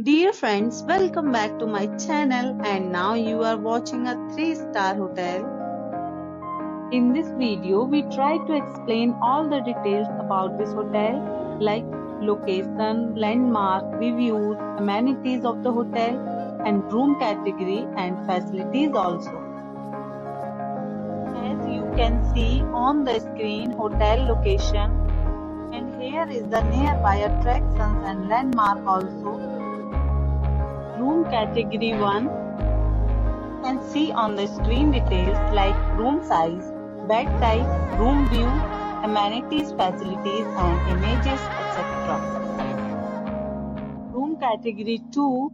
Dear friends, welcome back to my channel and now you are watching a 3-star hotel. In this video, we try to explain all the details about this hotel like location, landmark, reviews, amenities of the hotel and room category and facilities also. As you can see on the screen, hotel location, and here is the nearby attractions and landmark also. Room category 1, you can see on the screen details like room size, bed type, room view, amenities, facilities and images, etc. Room category 2,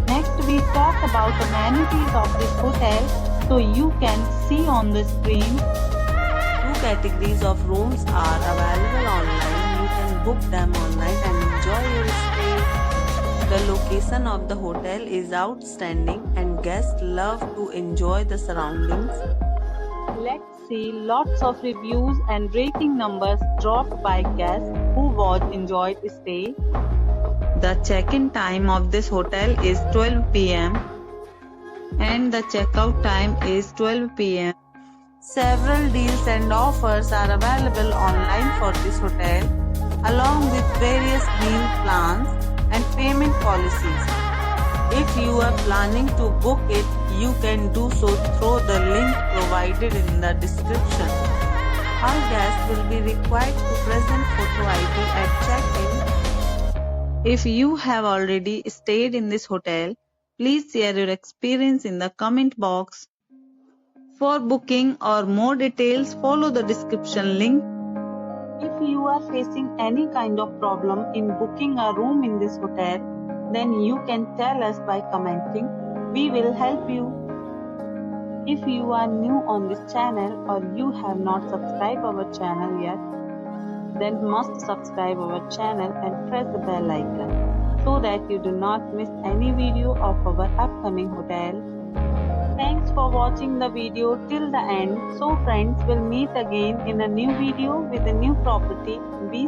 next we talk about amenities of this hotel, so you can see on the screen. Two categories of rooms are available online. You can book them online and enjoy your stay. The location of the hotel is outstanding and guests love to enjoy the surroundings. Let's see lots of reviews and rating numbers dropped by guests who was enjoyed stay. The check-in time of this hotel is 12 p.m. and the checkout time is 12 p.m. Several deals and offers are available online for this hotel, along with various meal plans and payment policies. If you are planning to book it, you can do so through the link provided in the description. All guests will be required to present photo ID at check-in. If you have already stayed in this hotel, please share your experience in the comment box. For booking or more details, follow the description link. If you are facing any kind of problem in booking a room in this hotel, then you can tell us by commenting. We will help you. If you are new on this channel or you have not subscribed our channel yet, then must subscribe our channel and press the bell icon so that you do not miss any video of our upcoming hotel. Thanks for watching the video till the end. So friends, will meet again in a new video with a new property. Be